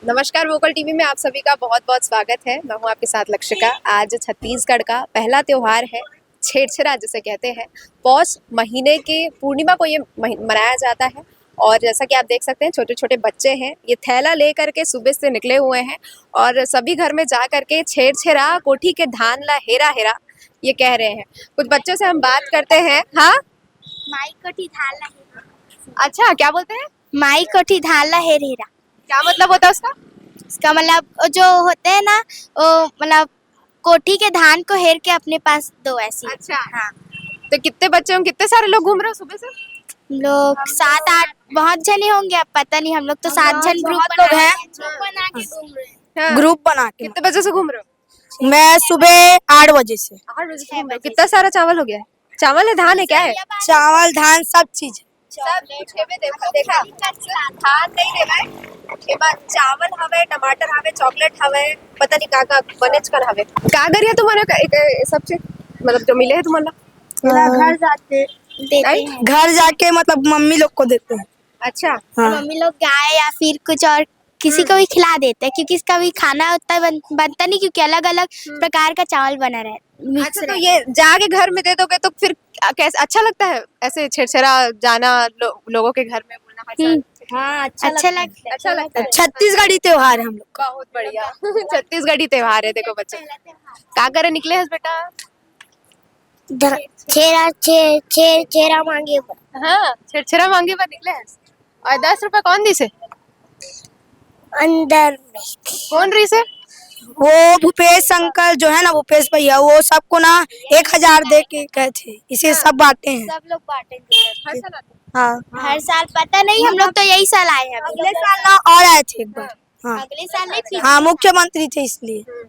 नमस्कार, vocal TV में आप सभी का बहुत बहुत स्वागत है। मैं हूं आपके साथ लक्षिका। आज छत्तीसगढ़ का पहला त्योहार है छेरछेरा, जिसे कहते हैं। पौष महीने के पूर्णिमा को ये मनाया जाता है और जैसा कि आप देख सकते हैं, छोटे छोटे बच्चे हैं, ये थैला ले करके सुबह से निकले हुए हैं और सभी घर में जा करके छेरछेरा कोठी के धान ला हेरा हेरा ये कह रहे हैं। कुछ बच्चों से हम बात करते हैं। हाँ, माई कोठी धाला हेरा। अच्छा, क्या बोलते हैं? माई कोठी धाला हेरा। क्या मतलब होता है उसका? इसका मतलब जो होते हैं ना, वो मतलब कोठी के धान को हेर के अपने पास दो, ऐसी। अच्छा, हाँ। तो कितने बच्चे होंगे, कितने सारे लोग घूम रहे हो सुबह से? हम लोग 7-8 बहुत जने होंगे, अब पता नहीं। हम लोग तो 7 जन ग्रुप लोग हैं। बना के घूम रहे हैं। हाँ। ग्रुप बना के। कितने बजे से घूम रहे हो? मैं सुबह 8 बजे से। 8 बजे से घूम रहे हो। कितना सारा चावल हो गया है? चावल है, धान है, क्या है? चावल धान सब चीज। सब छेबे देखा धान नहीं देवाय, छेबा चावल हवे, टमाटर हवे, चॉकलेट हवे, पता नहीं का बनेच कर हवे। का करिए तुम्हारा सब चीज, मतलब जो मिले है तुम्हारा? घर जाके देते हैं। घर जाके मतलब मम्मी लोग को देते हैं। अच्छा, हाँ। मम्मी लोग गाय या फिर कुछ और किसी को भी खिला देते हैं, क्योंकि इसका भी खाना उतना बनता नहीं, क्योंकि अलग अलग प्रकार का चावल बना रहा है। अच्छा, तो ये जाके घर में दे दोगे तो फिर कैसे अच्छा लगता है ऐसे छेरछेरा जाना, लोगों के घर में बोलना हर साल? हाँ, अच्छा लगता है। अच्छा लगता है। छत्तीसगढ़ी त्योहार है हम लोग। बहुत बढ़िया। छत्तीसगढ़ी त्योहार है। देखो बच्चे का करे निकले हैं बेटा? छेरा मांगे। हाँ, छेरछेरा मांगे पर निकले हैं। और 10 रुपए कौन दी से? अंदर में कौन रही से? वो भूपेश अंकल जो है ना, भूपेश भैया, वो सबको ना 1000 दे के गए थे, इसे सब बांटे हैं। सब लोग बांटेंगे हर साल आते हाँ, हर साल। पता नहीं, हम लोग तो यही साल आए हैं। अगले साल ना और आए थे एक बार। हाँ अगले साल नहीं, हाँ, मुख्यमंत्री थे इसलिए। हैं।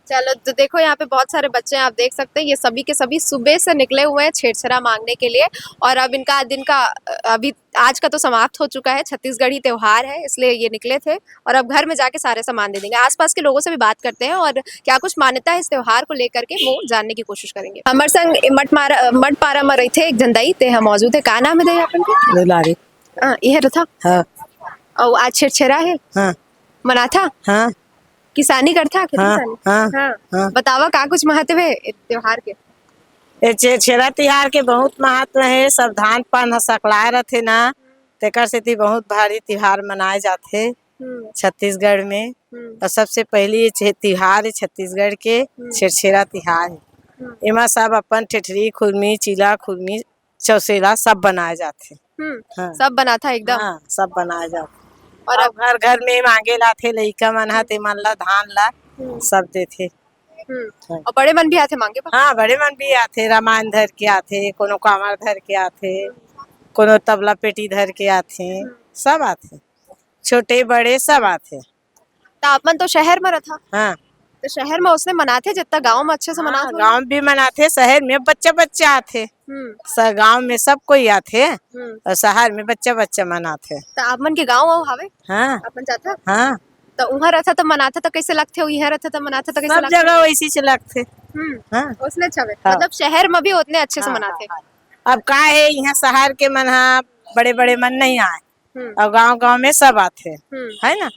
चलो, तो देखो यहाँ पे बहुत सारे बच्चे हैं, आप देख सकते हैं। ये सभी के सभी सुबह से निकले हुए हैं छेरछेरा मांगने के लिए और अब इनका दिन का अभी आज का तो समाप्त हो चुका है। छत्तीसगढ़ी त्योहार है, इसलिए ये निकले थे और अब घर में जाके सारे सामान दे देंगे। आसपास के लोगों से भी बात करते हैं और क्या कुछ मान्यता है इस त्योहार को लेकर के, वो जानने की कोशिश करेंगे। हमारे संग मठ पारा में रही थे एक जनदाई ते हम मौजूद है। का नाम है दे अपन के? ये रथा। हाँ और आज छेरछेरा है, हाँ मना था, हाँ किसानी करता, खेती हाँ, किसानी। हाँ, हाँ। हाँ। बतावा का कुछ महत्व है इस त्योहार के? छेरछेरा तिहार के बहुत महत्व है। सब धान पान सकलाए रथे ना, तेकर सेती बहुत भारी तिहार मनाए जाथे छत्तीसगढ़ में। और सबसे पहली ये तिहार है छत्तीसगढ़ के छेरछेरा तिहार है। एमा सब अपन ठेठरी खुरमी, चीला खुरमी, चौसेला सब बनाए जाथे। हाँ। सब बना था एकदम। हाँ, सब बनाए जाथे। और और घर घर में मांगे लाथे लइका मन ह, ते मन ला धान ला सब देथे। और बड़े मन भी आते मांगे पा? हाँ, बड़े मन भी आथे, रामायण धर के आथे, कोनो कामर धर के आथे, कोनो तबला पेटी धर के आथे, सब आथे, छोटे बड़े सब आथे। तो अपन तो शहर में रहा, हाँ, तो शहर में उसने मनाते जितना गांव में अच्छे से मनाते हो? गांव भी मनाथे, शहर में बच्चा बच्चा आथे। गांव में सब कोई आथे और शहर में बच्चा बच्चा मनाथे। तो आपमन के गांव हवे? हाँ अपन जाता हाँ, तो उहाँ रहता तो मनाता तो कैसे लगते हो, यहाँ रहता तो मनाता तो कैसे सब लगते? जगह वैसी से लगथे। हाँ। उसने अच्छा है। हाँ। मतलब शहर में भी उतने अच्छे से मनाते। अब का है, यहाँ शहर के मन हा बड़े बड़े मन नहीं आए और गांव गांव में सब आथे, है ना।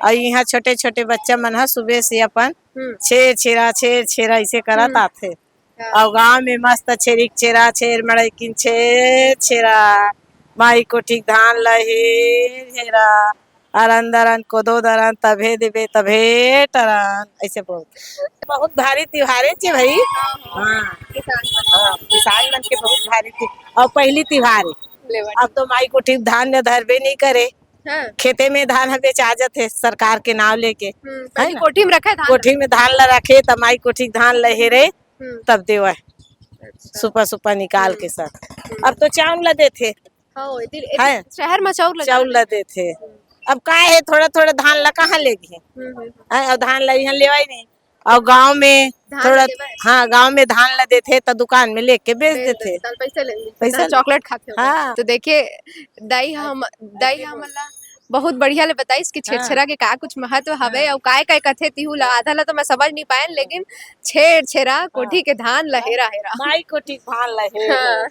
और यहाँ छोटे छोटे बच्चा मन हा सुबह से अपन छेर ऐसे करत आथे। और गांव में मस्त छेरिक छेरा, छेर मड़ैकिन छेरा, माई कोठी धान लहेर हेरा, अरन दरन कोदो दरन, तभे देबे तभे टरन, ऐसे बोलते। बहुत भारी त्योहार है भाई। हाँ, किसान मन के बहुत भारी और पहली त्योहार है। अब तो माई कोठी धान धरबे नहीं करे, खेते में धान बेचा जाते सरकार के नाम लेके। कोठी में रखा है धान? कोठी में धान ला रखे, तब माई कोठी धान लहेरे तब देवा सुपा निकाल के सब। अब तो चावल ला देते, शहर में चावल ला देते। अब का है, थोड़ा थोड़ा धान ला कहाँ लेगी, और धान ला यहाँ लेवा ही नहीं। और गांव में थोड़ा, हाँ, गांव में धान ला देते तो दुकान में लेके बेच देते, पैसा चॉकलेट खाते हो। हाँ। तो देखिए दाई हमला बहुत बढ़िया ले बताई इसकी छेरछेरा के का कुछ महत्व हवे और काय काय कथे तिहु ला आधा ला तो मैं समझ नहीं पाए, लेकिन छेरछेरा कोठी के धान लहेरा हेरा, माई कोठी धान लहेरा।